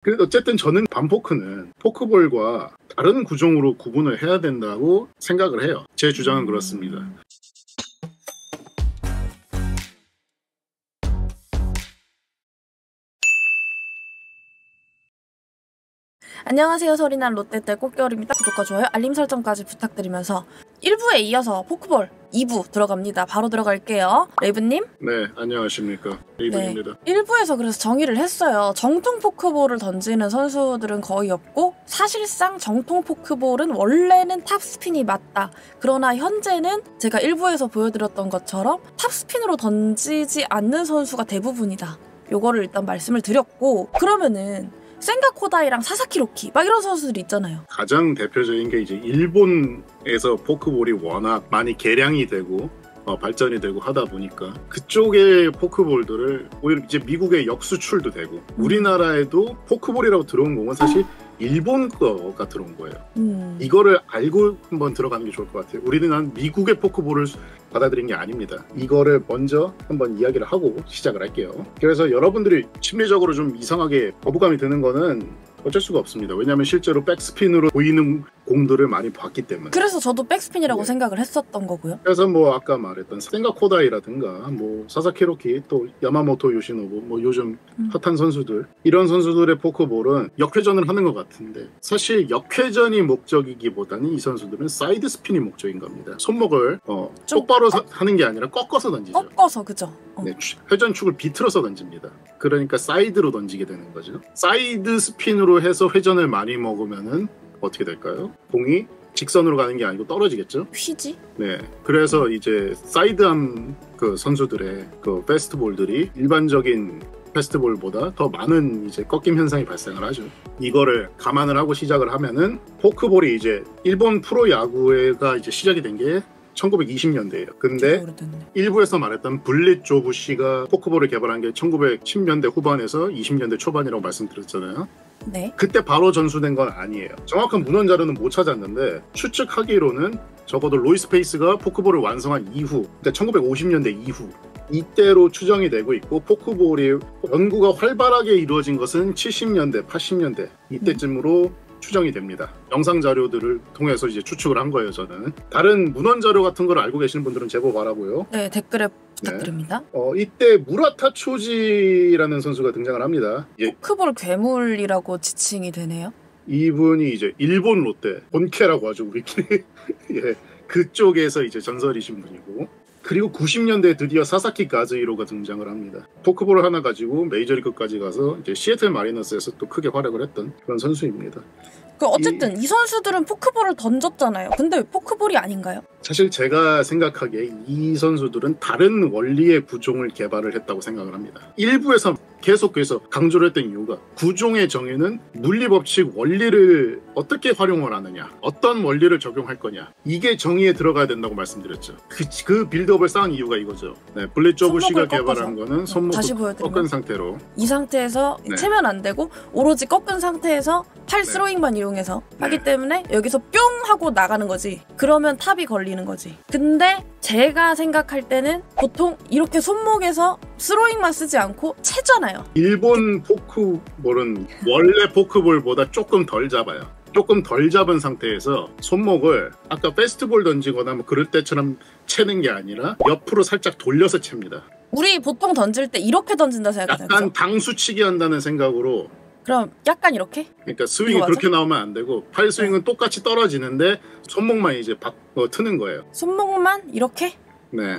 그래도 어쨌든 저는 반포크는 포크볼과 다른 구종으로 구분을 해야 된다고 생각을 해요. 제 주장은 그렇습니다. 안녕하세요. 소리난 롯데딸 꽃겨울입니다. 구독과 좋아요, 알림 설정까지 부탁드리면서 1부에 이어서 포크볼 2부 들어갑니다. 바로 들어갈게요. 레이브님? 네, 안녕하십니까. 레이브입니다. 네, 1부에서 그래서 정의를 했어요. 정통 포크볼을 던지는 선수들은 거의 없고 사실상 정통 포크볼은 원래는 탑스핀이 맞다. 그러나 현재는 제가 1부에서 보여드렸던 것처럼 탑스핀으로 던지지 않는 선수가 대부분이다. 요거를 일단 말씀을 드렸고, 그러면은 센가 코다이랑 사사키 로키 막 이런 선수들이 있잖아요. 가장 대표적인 게 이제 일본에서 포크볼이 워낙 많이 개량이 되고 발전이 되고 하다 보니까 그쪽의 포크볼들을 오히려 이제 미국에 역수출도 되고 우리나라에도 포크볼이라고 들어온 공은 사실 일본 거가 들어온 거예요. 이거를 알고 한번 들어가는 게 좋을 것 같아요. 우리는 미국의 포크볼을 받아들인 게 아닙니다. 이거를 먼저 한번 이야기를 하고 시작을 할게요. 그래서 여러분들이 심리적으로 좀 이상하게 거부감이 드는 거는 어쩔 수가 없습니다. 왜냐하면 실제로 백스핀으로 보이는 공들을 많이 봤기 때문에. 그래서 저도 백스핀이라고 생각을 했었던 거고요. 그래서 뭐 아까 말했던 센가 코다이라든가 뭐 사사키 로키 또 야마모토 요시노부 뭐 요즘 핫한 선수들, 이런 선수들의 포크볼은 역회전을 하는 것 같은데 사실 역회전이 목적이기보다는 이 선수들은 사이드 스핀이 목적인 겁니다. 손목을 똑바로 하는 게 아니라 꺾어서 던지죠. 꺾어서, 그죠? 네, 회전축을 비틀어서 던집니다. 그러니까 사이드로 던지게 되는 거죠. 사이드 스핀으로 해서 회전을 많이 먹으면은 어떻게 될까요? 공이 직선으로 가는 게 아니고 떨어지겠죠? 휘지? 네. 그래서 이제 사이드암 그 선수들의 그 페스트볼들이 일반적인 페스트볼보다 더 많은 이제 꺾임 현상이 발생을 하죠. 이거를 감안을 하고 시작을 하면은 포크볼이 이제 일본 프로 야구가 이제 시작이 된 게 1920년대예요. 근데 일부에서 말했던 블릿 조부시가 포크볼을 개발한 게 1910년대 후반에서 20년대 초반이라고 말씀드렸잖아요. 네. 그때 바로 전수된 건 아니에요. 정확한 문헌 자료는 못 찾았는데 추측하기로는 적어도 로이스 페이스가 포크볼을 완성한 이후, 그러니까 1950년대 이후 이때로 추정이 되고 있고, 포크볼이 연구가 활발하게 이루어진 것은 70년대, 80년대 이때쯤으로 추정이 됩니다. 영상 자료들을 통해서 이제 추측을 한 거예요. 저는 다른 문헌 자료 같은 걸 알고 계시는 분들은 제보 바라고요. 네, 댓글에 부탁드립니다. 네. 이때 무라타 초지라는 선수가 등장을 합니다. 포크볼 괴물이라고 지칭이 되네요. 이분이 이제 일본 롯데 본캐라고 하죠, 우리끼리. 예, 그쪽에서 이제 전설이신 분이고, 그리고 90년대에 드디어 사사키 가즈히로가 등장을 합니다. 포크볼을 하나 가지고 메이저리그까지 가서 이제 시애틀 마리너스에서 또 크게 활약을 했던 그런 선수입니다. 어쨌든 이 선수들은 포크볼을 던졌잖아요. 근데 왜 포크볼이 아닌가요? 사실 제가 생각하기에 이 선수들은 다른 원리의 구종을 개발을 했다고 생각을 합니다. 일부에서 계속해서 강조를 했던 이유가 구종의 정의는 물리법칙 원리를 어떻게 활용을 하느냐, 어떤 원리를 적용할 거냐, 이게 정의에 들어가야 된다고 말씀드렸죠. 그 빌드업을 쌓은 이유가 이거죠. 네, 블릿 조부시가 개발한 거는 손목을 꺾은 상태로, 이 상태에서 채면 안 되고 오로지 꺾은 상태에서 팔 스로잉만 이용해서 하기 때문에 여기서 뿅 하고 나가는 거지. 그러면 탑이 걸리는 거지. 근데 제가 생각할 때는 보통 이렇게 손목에서 스로잉만 쓰지 않고 채잖아요. 일본 포크볼은 원래 포크볼보다 조금 덜 잡아요. 조금 덜 잡은 상태에서 손목을 아까 페스트볼 던지거나 뭐 그럴 때처럼 채는 게 아니라 옆으로 살짝 돌려서 챕니다. 우리 보통 던질 때 이렇게 던진다 생각하잖아요. 약간 당수치기 한다는 생각으로. 그럼 약간 이렇게? 그러니까 스윙이 그렇게 나오면 안 되고 팔 스윙은 똑같이 떨어지는데 손목만 이제 트는 거예요. 손목만 이렇게? 네.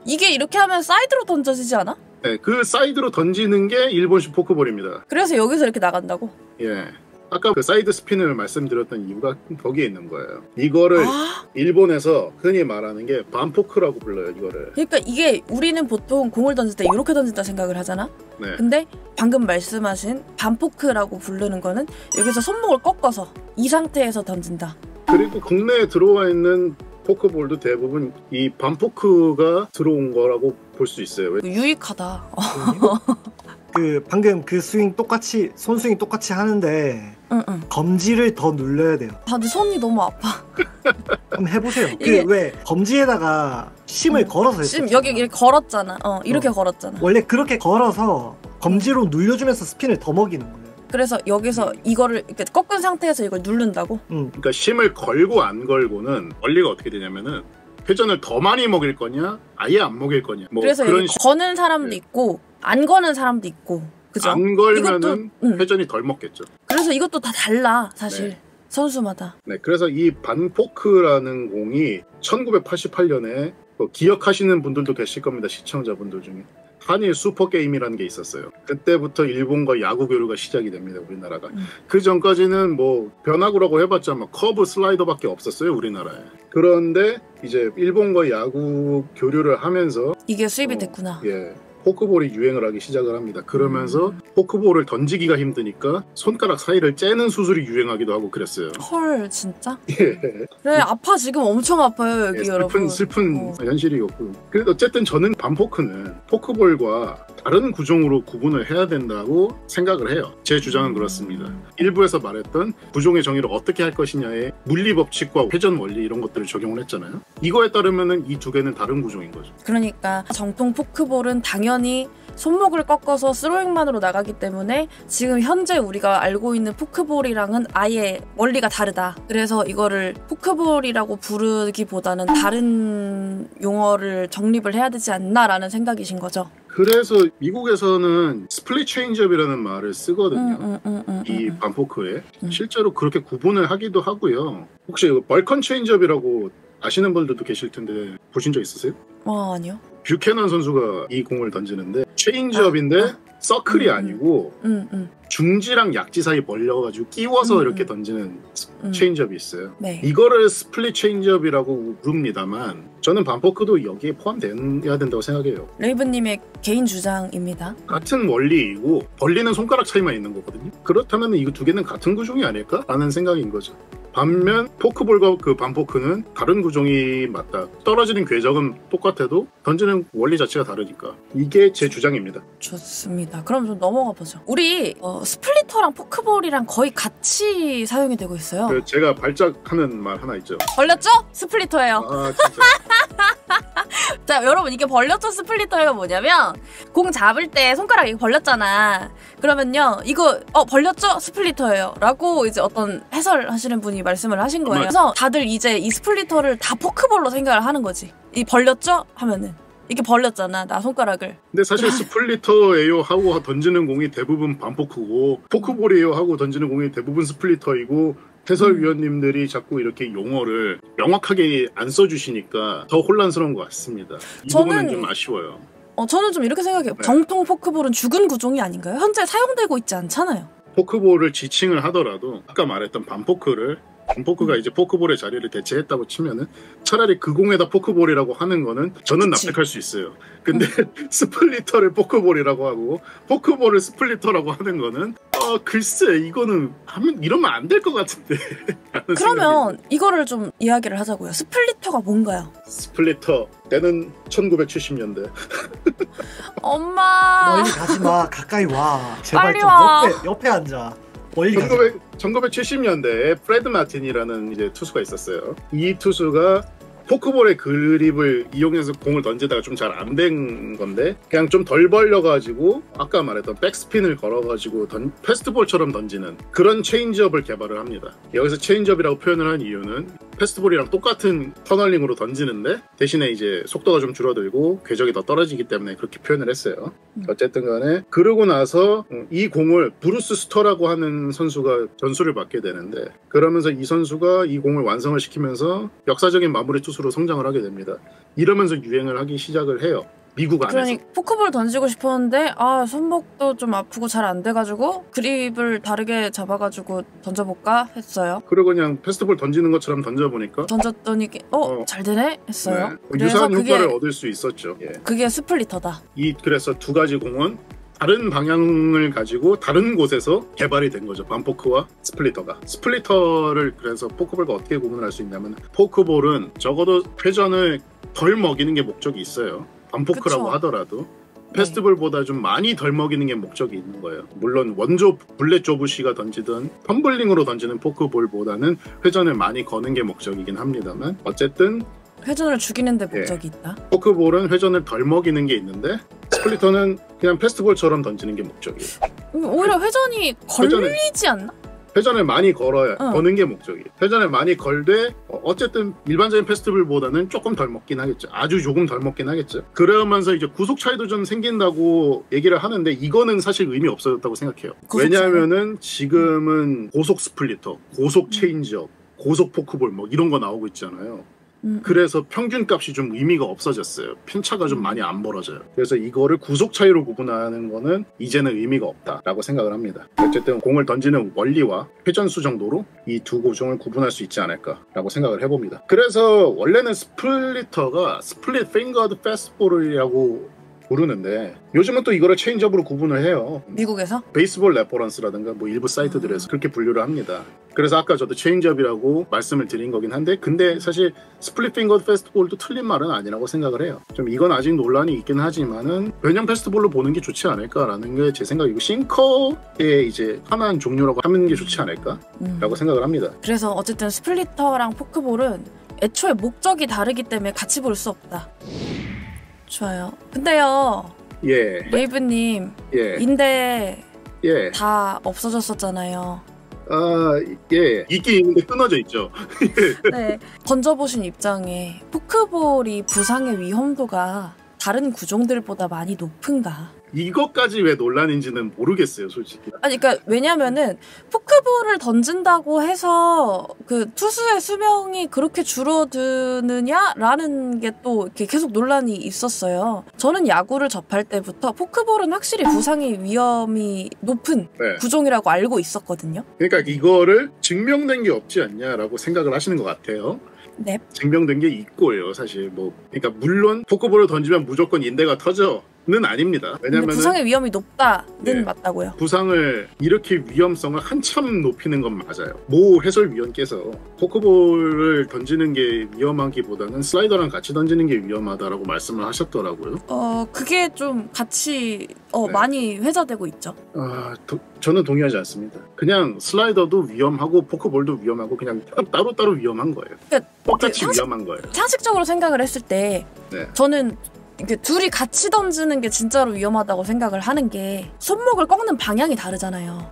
이게 이렇게 하면 사이드로 던져지지 않아? 네, 그 사이드로 던지는 게 일본식 포크볼입니다. 그래서 여기서 이렇게 나간다고? 예. 아까 그 사이드 스핀을 말씀드렸던 이유가 거기에 있는 거예요. 이거를 일본에서 흔히 말하는 게 반포크라고 불러요, 이거를. 그러니까 이게 우리는 보통 공을 던질 때 이렇게 던진다 생각을 하잖아? 네. 근데 방금 말씀하신 반포크라고 부르는 거는 여기서 손목을 꺾어서 이 상태에서 던진다. 그리고 국내에 들어와 있는 포크볼도 대부분 이 반포크가 들어온 거라고 볼 수 있어요. 유익하다. 방금 그 스윙 똑같이, 손스윙 똑같이 하는데 검지를 더 눌러야 돼요. 근데 손이 너무 아파. 한번 해보세요. 왜 검지에다가 심을 걸어서 했죠. 여기 이렇게 걸었잖아. 이렇게 걸었잖아. 원래 그렇게 걸어서 검지로 눌려주면서 스핀을 더 먹이는 거예요. 그래서 여기서 이거를 이렇게 꺾은 상태에서 이걸 누른다고? 그러니까 심을 걸고 안 걸고는 원리가 어떻게 되냐면은 회전을 더 많이 먹일 거냐 아예 안 먹일 거냐 뭐 그래서 그런 거는 사람도 있고 안 거는 사람도 있고 그죠? 안 걸면은 회전이 덜 먹겠죠. 그래서 이것도 다 달라 사실. 네. 선수마다. 네, 그래서 이 반포크라는 공이 1988년에 기억하시는 분들도 계실 겁니다. 시청자분들 중에. 한일 슈퍼게임이라는 게 있었어요. 그때부터 일본과 야구 교류가 시작이 됩니다. 우리나라가. 그 전까지는 뭐 변화구라고 해봤자 막 커브 슬라이더밖에 없었어요. 우리나라에. 그런데 이제 일본과 야구 교류를 하면서 이게 수입이 됐구나. 예. 포크볼이 유행을 하기 시작을 합니다. 그러면서 포크볼을 던지기가 힘드니까 손가락 사이를 째는 수술이 유행하기도 하고 그랬어요. 헐 진짜? 예. 그래 아파 지금 엄청 아파요 여기 예, 여러분. 슬픈 현실이었고. 그래도 어쨌든 저는 반포크는 포크볼과 다른 구종으로 구분을 해야 된다고 생각을 해요. 제 주장은 그렇습니다. 일부에서 말했던 구종의 정의를 어떻게 할 것이냐의 물리 법칙과 회전 원리 이런 것들을 적용을 했잖아요. 이거에 따르면은 이 두 개는 다른 구종인 거죠. 그러니까 정통 포크볼은 당연히 손목을 꺾어서 스로잉만으로 나가기 때문에 지금 현재 우리가 알고 있는 포크볼이랑은 아예 원리가 다르다. 그래서 이거를 포크볼이라고 부르기보다는 다른 용어를 정립을 해야 되지 않나라는 생각이신 거죠. 그래서 미국에서는 스플릿 체인지업이라는 말을 쓰거든요. 이 반포크에. 실제로 그렇게 구분을 하기도 하고요. 혹시 벌컨 체인지업이라고 아시는 분들도 계실 텐데 보신 적 있으세요? 아니요. 뷰캐넌 선수가 이 공을 던지는데 체인지업인데 서클이 아니고 중지랑 약지 사이 벌려가지고 끼워서 이렇게 던지는 체인지업이 있어요. 네. 이거를 스플릿 체인지업이라고 부릅니다만 저는 반포크도 여기에 포함돼야 된다고 생각해요. 레이브님의 개인 주장입니다. 같은 원리이고 벌리는 손가락 차이만 있는 거거든요. 그렇다면 이거 두 개는 같은 구종이 아닐까? 라는 생각인 거죠. 반면 포크볼과 그 반포크는 다른 구종이 맞다. 떨어지는 궤적은 똑같아도 던지는 원리 자체가 다르니까. 이게 제 주장입니다. 좋습니다. 그럼 좀 넘어가 보죠. 우리 스플리터랑 포크볼이랑 거의 같이 사용이 되고 있어요. 제가 발작하는 말 하나 있죠. 벌렸죠? 스플리터예요. 아 진짜. 자 여러분 이게 벌렸죠 스플리터가 뭐냐면 공 잡을 때 손가락 이거 벌렸잖아. 그러면요 이거 벌렸죠 스플리터예요 라고 이제 어떤 해설하시는 분이 말씀을 하신 거예요. 그래서 다들 이제 이 스플리터를 다 포크볼로 생각을 하는 거지. 이 벌렸죠 하면은 이게 벌렸잖아 나 손가락을. 근데 사실 스플리터예요 하고 던지는 공이 대부분 반포크고 포크볼이에요 하고 던지는 공이 대부분 스플리터이고 해설위원님들이 자꾸 이렇게 용어를 명확하게 안 써주시니까 더 혼란스러운 것 같습니다. 이 부분은 좀 아쉬워요. 저는 좀 이렇게 생각해요. 네. 정통 포크볼은 죽은 구종이 아닌가요? 현재 사용되고 있지 않잖아요. 포크볼을 지칭을 하더라도 아까 말했던 반포크가 이제 포크볼의 자리를 대체했다고 치면은 차라리 그 공에다 포크볼이라고 하는 거는 저는 그치. 납득할 수 있어요. 근데 스플리터를 포크볼이라고 하고 포크볼을 스플리터라고 하는 거는 글쎄 이거는 이러면 안 될 것 같은데. 그러면 이거를 좀 이야기를 하자고요. 스플리터가 뭔가요? 스플리터 때는 1970년대. 엄마 멀리 가지마 가까이 와 제발 빨리 좀 와. 옆에 앉아. 1970년대에 프레드 마틴이라는 이제 투수가 있었어요. 이 투수가 포크볼의 그립을 이용해서 공을 던지다가 좀 잘 안 된 건데 그냥 좀 덜 벌려가지고 아까 말했던 백스핀을 걸어가지고 패스트볼처럼 던지는 그런 체인지업을 개발을 합니다. 여기서 체인지업이라고 표현을 한 이유는 패스트볼이랑 똑같은 터널링으로 던지는데 대신에 이제 속도가 좀 줄어들고 궤적이 더 떨어지기 때문에 그렇게 표현을 했어요. 어쨌든 간에 그러고 나서 이 공을 브루스 스터라고 하는 선수가 전수를 받게 되는데 그러면서 이 선수가 이 공을 완성을 시키면서 역사적인 마무리 투수로 성장을 하게 됩니다. 이러면서 유행을 하기 시작을 해요. 미국 안에서. 그러니 포크볼 던지고 싶었는데 손목도 좀 아프고 잘 안 돼가지고 그립을 다르게 잡아가지고 던져볼까 했어요. 그리고 그냥 패스트볼 던지는 것처럼 던져보니까 던졌더니 잘 되네 했어요. 네. 그래서 유사한 효과를 얻을 수 있었죠. 예. 그게 스플리터다. 그래서 두 가지 공은 다른 방향을 가지고 다른 곳에서 개발이 된 거죠. 반포크와 스플리터가. 스플리터를 그래서 포크볼과 어떻게 구분할 수 있냐면 포크볼은 적어도 회전을 덜 먹이는 게 목적이 있어요. 반포크라고 그쵸. 하더라도 패스트볼보다 좀 많이 덜 먹이는 게 목적이 있는 거예요. 물론 원조 블렛 조브시가 던지던 텀블링으로 던지는 포크볼보다는 회전을 많이 거는 게 목적이긴 합니다만 어쨌든 회전을 죽이는 데 목적이 있다. 포크볼은 회전을 덜 먹이는 게 있는데 스플리터는 그냥 패스트볼처럼 던지는 게 목적이에요. 오히려 회전이 걸리지 않나? 회전을 많이 거는 게 목적이에요. 회전을 많이 걸되 어쨌든 일반적인 페스티벌보다는 조금 덜 먹긴 하겠죠. 아주 조금 덜 먹긴 하겠죠. 그러면서 이제 구속 차이도 좀 생긴다고 얘기를 하는데 이거는 사실 의미 없어졌다고 생각해요. 왜냐하면은 지금은 고속 스플리터, 고속 체인지업, 고속 포크볼 뭐 이런 거 나오고 있잖아요. 그래서 평균값이 좀 의미가 없어졌어요. 편차가 좀 많이 안 벌어져요. 그래서 이거를 구속 차이로 구분하는 거는 이제는 의미가 없다라고 생각을 합니다. 어쨌든 공을 던지는 원리와 회전수 정도로 이 두 구종을 구분할 수 있지 않을까라고 생각을 해봅니다. 그래서 원래는 스플리터가 스플릿 핑거드 패스트볼이라고 부르는데 요즘은 또 이거를 체인지업으로 구분을 해요. 미국에서? 베이스볼 레퍼런스라든가 뭐 일부 사이트들에서 그렇게 분류를 합니다. 그래서 아까 저도 체인지업이라고 말씀을 드린 거긴 한데 근데 사실 스플릿 핑거 페스티벌도 틀린 말은 아니라고 생각을 해요. 좀 이건 아직 논란이 있긴 하지만은 변형 페스티벌로 보는 게 좋지 않을까라는 게 제 생각이고 싱커의 이제 하나의 종류라고 하는 게 좋지 않을까라고 생각을 합니다. 그래서 어쨌든 스플리터랑 포크볼은 애초에 목적이 다르기 때문에 같이 볼 수 없다. 좋아요. 근데요. 예. 레이브님. 예. 인대. 예. 다 없어졌었잖아요. 아, 예. 있긴 있는데 끊어져 있죠. 네. 던져보신 입장에 포크볼이 부상의 위험도가 다른 구종들보다 많이 높은가? 이것까지 왜 논란인지는 모르겠어요, 솔직히. 아니, 그러니까 왜냐면은 포크볼을 던진다고 해서 그 투수의 수명이 그렇게 줄어드느냐라는 게 또 이렇게 계속 논란이 있었어요. 저는 야구를 접할 때부터 포크볼은 확실히 부상의 위험이 높은 구종이라고 알고 있었거든요. 그러니까 이거를 증명된 게 없지 않냐라고 생각을 하시는 것 같아요. 네. 증명된 게 있고요, 사실. 뭐, 그러니까 물론 포크볼을 던지면 무조건 인대가 터져. 는 아닙니다. 왜냐면 부상의 위험이 높다는 맞다고요. 부상을 일으킬 위험성을 한참 높이는 건 맞아요. 모 해설위원께서 포크볼을 던지는 게 위험하기보다는 슬라이더랑 같이 던지는 게 위험하다라고 말씀을 하셨더라고요. 그게 좀 같이 많이 회자되고 있죠. 저는 동의하지 않습니다. 그냥 슬라이더도 위험하고 포크볼도 위험하고 그냥 따로따로 위험한 거예요. 그러니까 똑같이 위험한 거예요. 상식적으로 생각을 했을 때 저는 둘이 같이 던지는 게 진짜로 위험하다고 생각을 하는 게 손목을 꺾는 방향이 다르잖아요.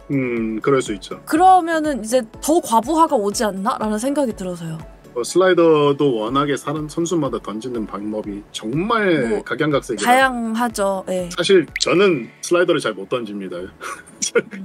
그럴 수 있죠. 그러면은 이제 더 과부하가 오지 않나? 라는 생각이 들어서요. 슬라이더도 워낙에 선수마다 던지는 방법이 정말 각양각색이라 다양하죠. 네. 사실 저는 슬라이더를 잘 못 던집니다.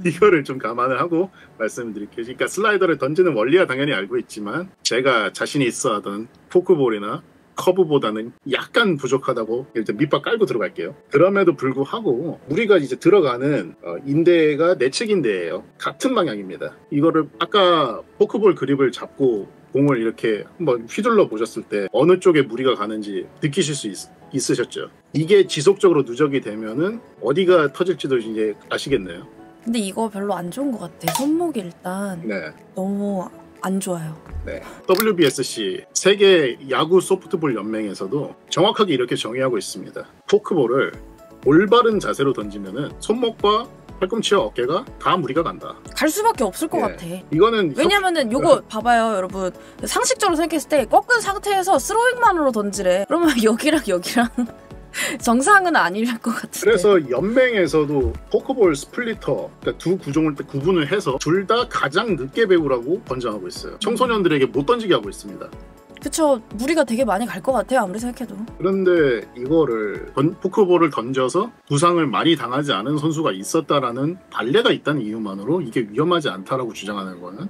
이거를 좀 감안을 하고 말씀드릴게요. 그러니까 슬라이더를 던지는 원리야 당연히 알고 있지만 제가 자신이 있어 하던 포크볼이나 커브보다는 약간 부족하다고 일단 밑밥 깔고 들어갈게요. 그럼에도 불구하고 우리가 이제 들어가는 인대가 내측인대예요. 같은 방향입니다. 이거를 아까 포크볼 그립을 잡고 공을 이렇게 한번 휘둘러 보셨을 때 어느 쪽에 무리가 가는지 느끼실 수 있으셨죠? 이게 지속적으로 누적이 되면은 어디가 터질지도 이제 아시겠네요. 근데 이거 별로 안 좋은 것 같아. 손목이 일단 너무 안 좋아요. 네. WBSC 세계 야구 소프트볼 연맹에서도 정확하게 이렇게 정의하고 있습니다. 포크볼을 올바른 자세로 던지면은 손목과 팔꿈치와 어깨가 다 무리가 간다. 갈 수밖에 없을 것 같아. 이거는 왜냐면은 요거 봐봐요, 여러분. 상식적으로 생각했을 때 꺾은 상태에서 스로잉만으로 던지래. 그러면 여기랑 정상은 아닐 것 같은데. 그래서 연맹에서도 포크볼 스플리터 그러니까 두 구종을 구분을 해서 둘 다 가장 늦게 배우라고 권장하고 있어요. 청소년들에게 못 던지게 하고 있습니다. 그쵸. 무리가 되게 많이 갈 것 같아요. 아무리 생각해도. 그런데 이거를 포크볼을 던져서 부상을 많이 당하지 않은 선수가 있었다라는 발례가 있다는 이유만으로 이게 위험하지 않다라고 주장하는 거는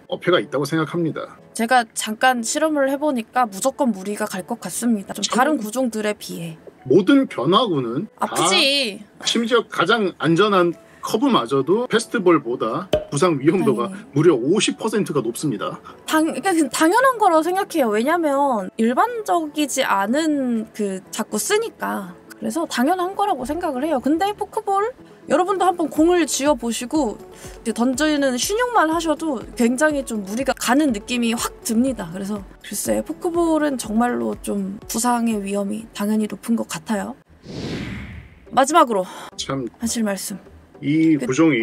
어폐가 있다고 생각합니다. 제가 잠깐 실험을 해보니까 무조건 무리가 갈 것 같습니다. 좀 다른 구종들에 비해. 모든 변화구는 아프지. 심지어 가장 안전한 커브마저도 페스트볼보다 부상 위험도가 무려 50%가 높습니다. 그러니까 당연한 거라고 생각해요. 왜냐면 일반적이지 않은 자꾸 쓰니까. 그래서 당연한 거라고 생각을 해요. 근데 포크볼 여러분도 한번 공을 쥐어보시고 던지는 신용만 하셔도 굉장히 좀 무리가 가는 느낌이 확 듭니다. 그래서 글쎄 포크볼은 정말로 좀 부상의 위험이 당연히 높은 것 같아요. 마지막으로 참 하실 말씀. 이 그- 구종이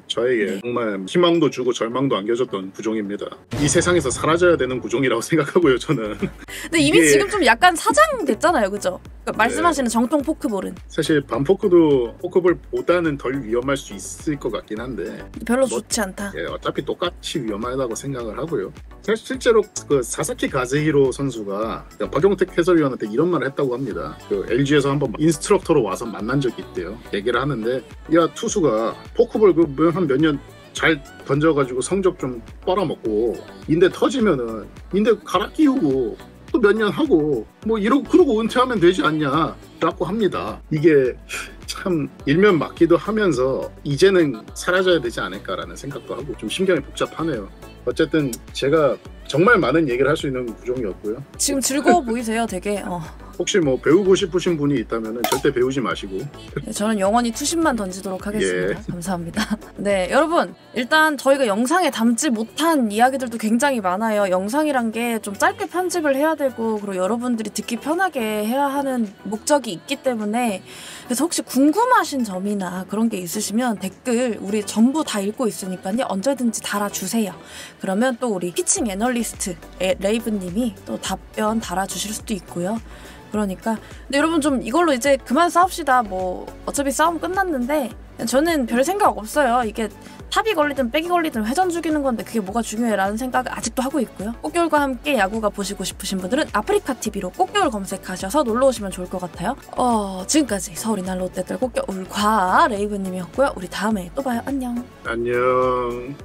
저에게 네. 정말 희망도 주고 절망도 안겨줬던 구종입니다. 이 세상에서 사라져야 되는 구종이라고 생각하고요, 저는. 근데 이미 이게- 지금 좀 약간 사장됐잖아요, 그죠? 그러니까 말씀하시는 정통 포크볼은 사실 반포크도 포크볼보다는 덜 위험할 수 있을 것 같긴 한데 별로 뭐- 좋지 않다. 예, 어차피 똑같이 위험하다고 생각을 하고요. 사실 실제로 그 사사키 가즈히로 선수가 박용택 해설위원한테 이런 말을 했다고 합니다. 그 LG에서 한번 인스트럭터로 와서 만난 적이 있대요. 얘기를 하는데 야 투수가 포크볼 한 몇 년 잘 던져가지고 성적 좀 빨아먹고 인대 터지면은 인대 갈아 끼우고 또 몇 년 하고 뭐 그러고 은퇴하면 되지 않냐 라고 합니다. 이게 참 일면 맞기도 하면서 이제는 사라져야 되지 않을까라는 생각도 하고 좀 심경이 복잡하네요. 어쨌든 제가 정말 많은 얘기를 할 수 있는 구종이었고요. 지금 즐거워 보이세요, 되게. 혹시 뭐 배우고 싶으신 분이 있다면 절대 배우지 마시고 네, 저는 영원히 투심만 던지도록 하겠습니다. 예. 감사합니다. 네, 여러분 일단 저희가 영상에 담지 못한 이야기들도 굉장히 많아요. 영상이란 게 좀 짧게 편집을 해야 되고 그리고 여러분들이 듣기 편하게 해야 하는 목적이 있기 때문에 그래서 혹시 궁금하신 점이나 그런 게 있으시면 댓글 우리 전부 다 읽고 있으니까요. 언제든지 달아주세요. 그러면 또 우리 피칭 애널리스트 레이브님이 또 답변 달아주실 수도 있고요. 그러니까 근데 여러분 좀 이걸로 이제 그만 싸웁시다. 뭐 어차피 싸움 끝났는데 저는 별 생각 없어요. 이게 탑이 걸리든 백이 걸리든 회전 죽이는 건데 그게 뭐가 중요해라는 생각을 아직도 하고 있고요. 꽃겨울과 함께 야구가 보시고 싶으신 분들은 아프리카TV로 꽃겨울 검색하셔서 놀러오시면 좋을 것 같아요. 지금까지 서울이날 롯데들 꽃겨울과 레이브님이었고요. 우리 다음에 또 봐요. 안녕. 안녕.